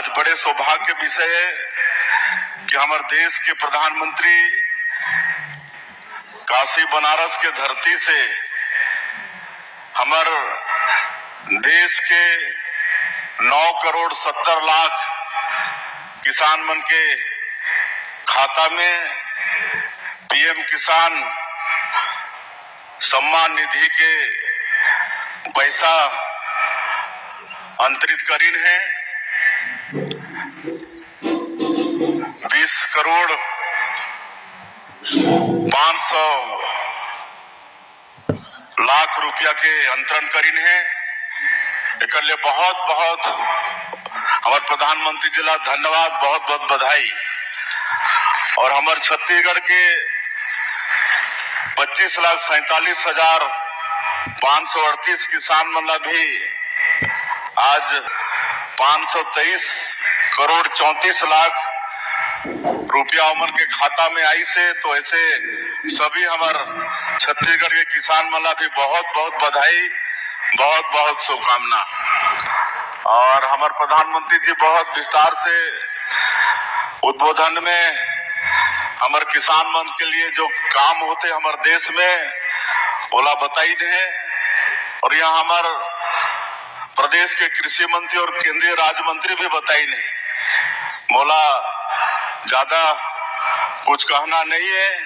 आज बड़े सौभाग्य विषय है कि हमारे देश के प्रधानमंत्री काशी बनारस के धरती से हमारे देश के 9 करोड़ 70 लाख किसान मन के खाता में पीएम किसान सम्मान निधि के पैसा अंतरित करीन है। 20 करोड़ 500 लाख रुपया के अंतरण करीन है। एक लिए बहुत बहुत हमारे प्रधानमंत्री जी ला धन्यवाद, बहुत बहुत बधाई। और हमारे छत्तीसगढ़ के 25,47,538 किसान मन भी आज 523 करोड़ 34 लाख रुपया उमन के खाता में आई से। तो ऐसे सभी हमारे छत्तीसगढ़ के किसान मन भी बहुत बहुत बधाई, बहुत बहुत शुभकामना। और हमारे प्रधानमंत्री जी बहुत विस्तार से उद्बोधन में हमारे किसान मन के लिए जो काम होते हमारे देश में ओला बताई है। और यहाँ हमारे प्रदेश के कृषि मंत्री और केंद्रीय राज्य मंत्री भी बताई नहीं। मोला ज्यादा कुछ कहना नहीं है।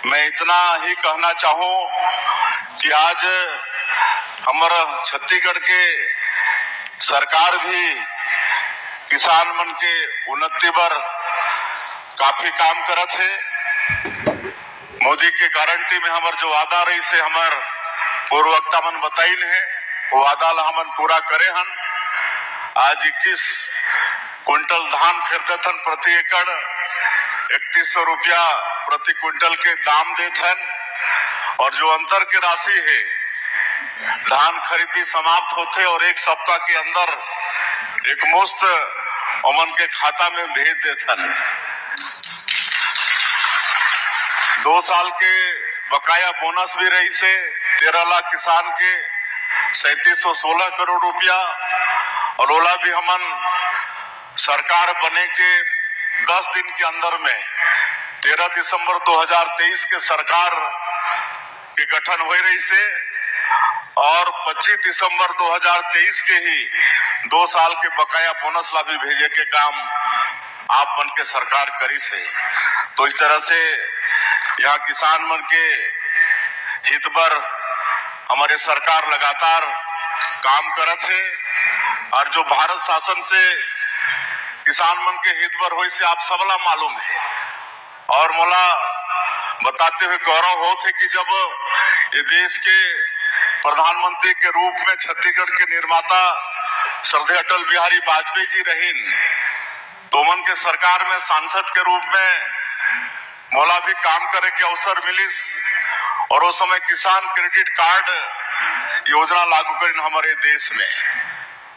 मैं इतना ही कहना चाहूं कि आज हमारा छत्तीसगढ़ के सरकार भी किसान मन के उन्नति पर काफी काम करत है। मोदी के गारंटी में हमार जो वादा रही से हमार पूर्ववक्ता मन बताइन है, वो वादा ला हमन पूरा करे हन। आज 21 क्विंटल धान खरीदत हन प्रति एकड़, 3100 रुपया प्रति क्विंटल के दाम देत हन। और जो अंतर के राशि है, धान खरीदी समाप्त होते और एक सप्ताह के अंदर एक मुश्त उमन के खाता में भेज देत हन। 2 साल के बकाया बोनस भी रही से 13 लाख किसान के 3716 करोड़ रुपया। और ओला भी हमन सरकार बने के 10 दिन के अंदर में 13 दिसंबर 2023 के सरकार के गठन हो रही से और 25 दिसंबर 2023 के ही 2 साल के बकाया बोनस ला भी भेजे के काम आप मन के सरकार करी से। तो इस तरह से यहाँ किसान मन के हित पर हमारे सरकार लगातार काम करत है। और जो भारत शासन से किसान मन के हित पर हुई से आप सबला मालूम है। और मोला बताते हुए गौरव हो थे कि जब ये देश के प्रधानमंत्री के रूप में छत्तीसगढ़ के निर्माता श्रद्धेय अटल बिहारी वाजपेयी जी रहीन, तो मन के सरकार में सांसद के रूप में मोला भी काम करे के अवसर मिलिस। और उस समय किसान क्रेडिट कार्ड योजना लागू करीन हमारे देश में।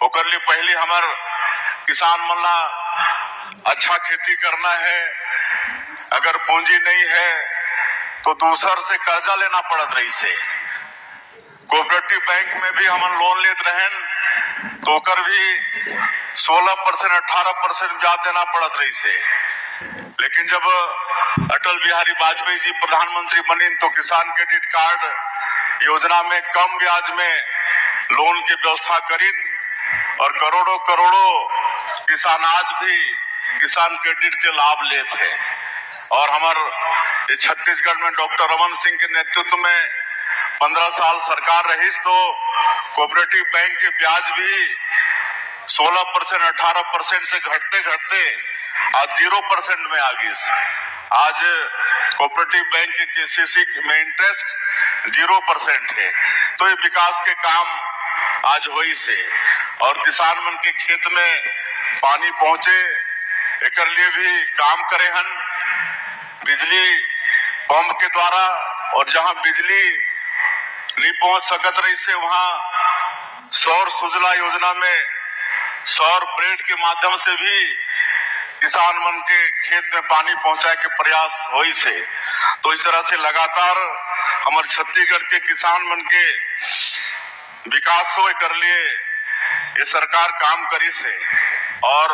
ओकर लिए पहले हमार किसान मन ला अच्छा खेती करना है, अगर पूंजी नहीं है तो दूसर से कर्जा लेना पड़त रही से। कोऑपरेटिव बैंक में भी हम लोन लेते रहें तो ओकर भी 16% 18% ब्याज देना पड़त रही से। लेकिन जब अटल बिहारी वाजपेयी जी प्रधानमंत्री बने तो किसान क्रेडिट कार्ड योजना में कम ब्याज में लोन की व्यवस्था करीन। और करोड़ों करोड़ों किसान आज भी किसान क्रेडिट के लाभ लेते हैं। और हमारे छत्तीसगढ़ में डॉक्टर रमन सिंह के नेतृत्व में 15 साल सरकार रही तो कोऑपरेटिव बैंक के ब्याज भी 16% 18% से घटते घटते आज 0% में आ गई। आज कोऑपरेटिव बैंक के केसीसी में इंटरेस्ट 0% है। तो ये विकास के काम आज हुई से। और किसान मन के खेत में पानी पहुंचे एक लिए भी काम करे हन बिजली पंप के द्वारा। और जहां बिजली नहीं पहुंच सकत रही से वहां सौर सुजला योजना में सौर प्लेट के माध्यम से भी किसान मन के खेत में पानी पहुंचाए के प्रयास हुई से। तो इस तरह से लगातार हमारे छत्तीसगढ़ के किसान मन के विकास हो कर लिए ये सरकार काम करी से। और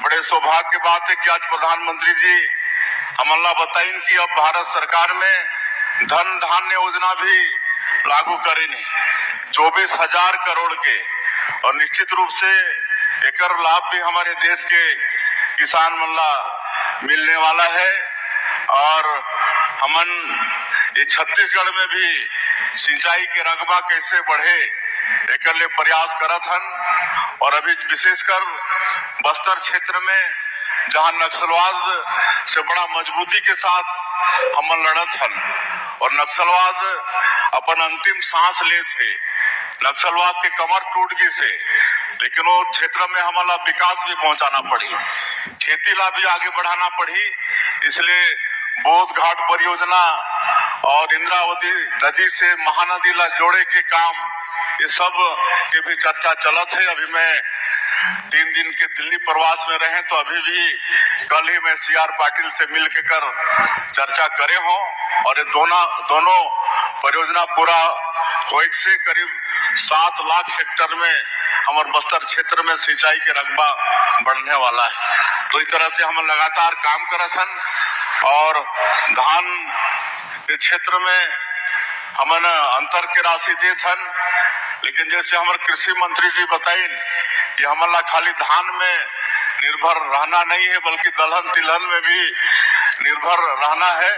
बड़े सौभाग्य की बात है कि आज प्रधानमंत्री जी हमला बताइन कि अब भारत सरकार में धन धान्य योजना भी लागू करेनी 24,000 करोड़ के, और निश्चित रूप से एकर लाभ भी हमारे देश के किसान मल्ला मिलने वाला है। और हमन ये छत्तीसगढ़ में भी सिंचाई के रकबा कैसे बढ़े एक लिए प्रयास करत हन। और अभी विशेषकर बस्तर क्षेत्र में जहां नक्सलवाद से बड़ा मजबूती के साथ हमन लड़त हन और नक्सलवाद अपन अंतिम सांस ले थे, नक्सलवाद के कमर टूट गई से, लेकिन वो क्षेत्र में हमारा विकास भी पहुंचाना पड़ी, खेती ला भी आगे बढ़ाना पड़ी। इसलिए बोध घाट परियोजना और इंद्रावती नदी से महानदी ला जोड़े के काम, ये सब के भी चर्चा चलत है। अभी मैं 3 दिन के दिल्ली प्रवास में रहे तो अभी भी कल ही मैं CR पाटिल से मिल के कर चर्चा करे हो, और ये दोनों परियोजना पूरा होने से करीब 7 लाख हेक्टेयर में हमारे बस्तर क्षेत्र में सिंचाई के रकबा बढ़ने वाला है। तो इस तरह से हम लगातार काम करत हन। और धान के क्षेत्र में हमन अंतर के राशि देत हन, लेकिन जैसे हमारे कृषि मंत्री जी बताइन कि हमारा खाली धान में निर्भर रहना नहीं है, बल्कि दलहन तिलहन में भी निर्भर रहना है।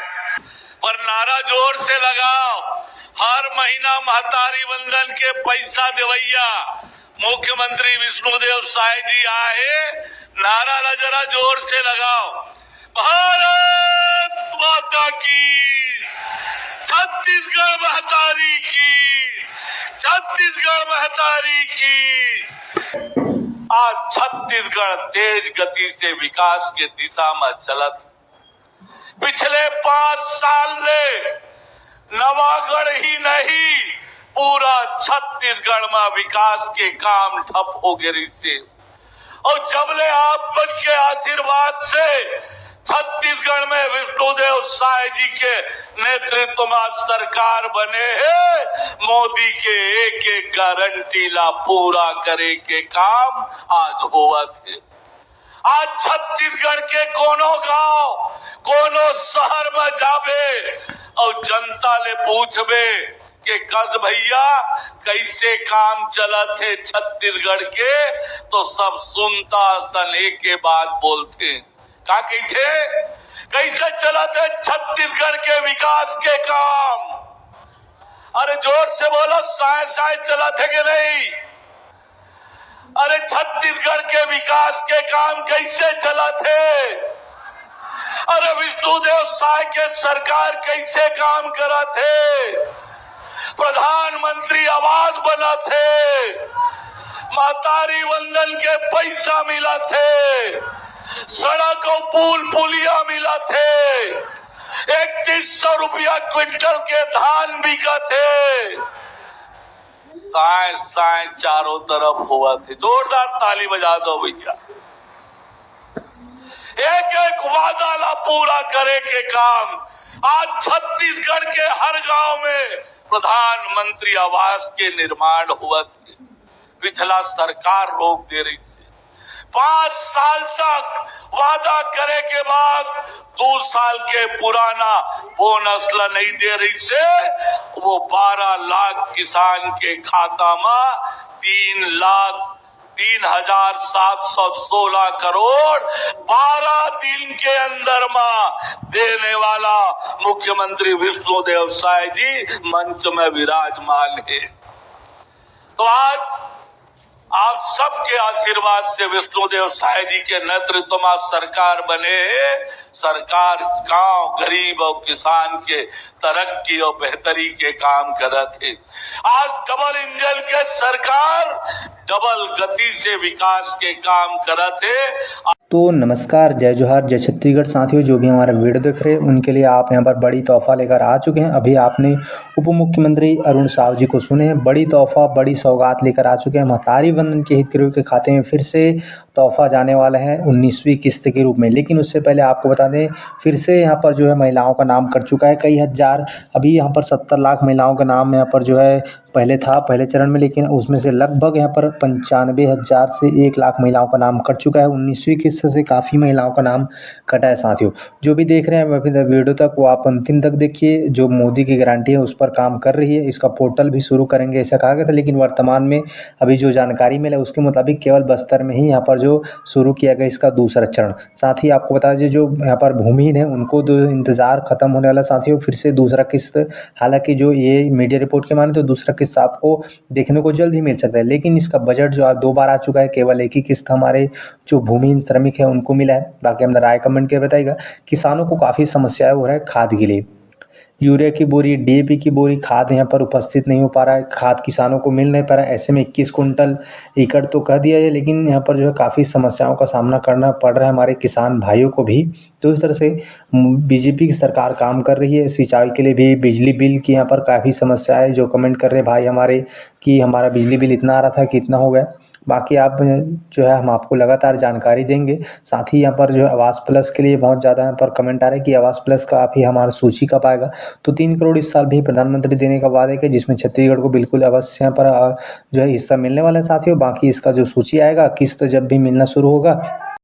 पर नारा जोर से लगाओ, हर महीना महतारी वंदन के पैसा देवैया मुख्यमंत्री विष्णुदेव साय जी आए, नारा ला जरा जोर से लगाओ, भारत माता की, छत्तीसगढ़ महतारी की, छत्तीसगढ़ महतारी की। आज छत्तीसगढ़ तेज गति से विकास के दिशा में चलत। पिछले 5 साल ले नवागढ़ ही नहीं, पूरा छत्तीसगढ़ में विकास के काम ठप हो गए से, और जबले आप के आशीर्वाद से छत्तीसगढ़ में विष्णुदेव साय जी के नेतृत्व में सरकार बने हैं, मोदी के एक गारंटी ला पूरा करे के काम आज हुआ थे। आज छत्तीसगढ़ के कोनो गांव, कोनो शहर में जाबे और जनता ले पूछबे कि गज भैया कैसे काम चलत है छत्तीसगढ़ के, तो सब सुनता सन एक के बात बोलते, का कहते कैसे चलत है छत्तीसगढ़ के विकास के काम। अरे जोर से बोलो, शायद चलत है कि नहीं? अरे छत्तीसगढ़ के विकास के काम कैसे चलत है? अरे विष्णुदेव साय के सरकार कैसे काम करत है? प्रधानमंत्री आवास बना थे, महतारी वंदन के पैसा मिला थे, सड़क और पुल पुलिया मिला थे, 3100 रुपया क्विंटल के धान बिका थे, साए चारों तरफ हुआ थे। जोरदार ताली बजा दो भैया। एक एक वादा ला पूरा करे के काम आज छत्तीसगढ़ के हर गांव में प्रधानमंत्री आवास के निर्माण हुआ थे। पिछला सरकार रोक दे रही से 5 साल तक वादा करे के बाद 2 साल के पुराना बोनस ला नहीं दे रही से, वो 12 लाख किसान के खाता में 3,0716 करोड़ 12 दिन के अंदर में देने वाला मुख्यमंत्री विष्णुदेव साय जी मंच में विराजमान है। तो आज आप सबके आशीर्वाद से विष्णुदेव साय जी के नेतृत्व में सरकार बने हैं। सरकार गांव गरीब और किसान के तरक्की और बेहतरी के काम करत है। आज डबल इंजन के सरकार डबल गति से विकास के काम करत है। तो नमस्कार, जय जोहार, जय छत्तीसगढ़ साथियों। जो भी हमारा वीडियो देख रहे हैं उनके लिए आप यहां पर बड़ी तोहफा लेकर आ चुके हैं। अभी आपने उप मुख्यमंत्री अरुण साव जी को सुने हैं। बड़ी तोहफा, बड़ी सौगात लेकर आ चुके हैं। महतारी वंदन के हितग्राहियों के खाते में फिर से तोहफा जाने वाला है 19वीं किस्त के रूप में। लेकिन उससे पहले आपको बता दें, फिर से यहाँ पर जो है महिलाओं का नाम कट चुका है कई हज़ार। अभी यहाँ पर 70 लाख महिलाओं का नाम यहाँ पर जो है पहले था पहले चरण में, लेकिन उसमें से लगभग यहाँ पर 95,000 से 1 लाख महिलाओं का नाम कट चुका है। 19वीं किस्त से काफ़ी महिलाओं का नाम कटा है साथियों। जो भी देख रहे हैं अभी तक वीडियो तक, वो आप अंतिम तक देखिए। जो मोदी की गारंटी है उस पर काम कर रही है। इसका पोर्टल भी शुरू करेंगे ऐसा कहा गया था, लेकिन वर्तमान में अभी जो जानकारी मिला उसके मुताबिक केवल बस्तर में ही यहाँ पर जो शुरू किया गया इसका दूसरा चरण। साथ ही आपको बता दीजिए, जो यहाँ पर भूमिहीन है उनको तो इंतज़ार खत्म होने वाला साथियों, फिर से दूसरा किस्त, हालांकि जो ये मीडिया रिपोर्ट के माने तो दूसरा किस्त आपको देखने को जल्द ही मिल सकता है, लेकिन इसका बजट जो आज 2 बार आ चुका है, केवल एक ही किस्त हमारे जो भूमिहीन श्रमिक है उनको मिला है। बाकी अपना राय कमेंट करके बताइएगा। किसानों को काफ़ी समस्याएं हो रहा है खाद के लिए। यूरिया की बोरी, डीएपी की बोरी, खाद यहाँ पर उपस्थित नहीं हो पा रहा है, खाद किसानों को मिल नहीं पा रहा है। ऐसे में 21 कुंटल एकड़ तो कह दिया है, लेकिन यहाँ पर जो है काफ़ी समस्याओं का सामना करना पड़ रहा है हमारे किसान भाइयों को भी। तो इस तरह से बीजेपी की सरकार काम कर रही है। सिंचाई के लिए भी बिजली बिल की यहाँ पर काफ़ी समस्या है। जो कमेंट कर रहे भाई हमारे कि हमारा बिजली बिल इतना आ रहा था कि इतना हो गया। बाकी आप जो है हम आपको लगातार जानकारी देंगे। साथ ही यहाँ पर जो है आवास प्लस के लिए बहुत ज़्यादा यहाँ पर कमेंट आ रहे हैं कि आवास प्लस का आप ही हमारा सूची कब आएगा। तो 3 करोड़ इस साल भी प्रधानमंत्री देने का वादे किया, जिसमें छत्तीसगढ़ को बिल्कुल अवश्य यहाँ पर जो है हिस्सा मिलने वाला है साथियों। बाकी इसका जो सूची आएगा, किस्त जब भी मिलना शुरू होगा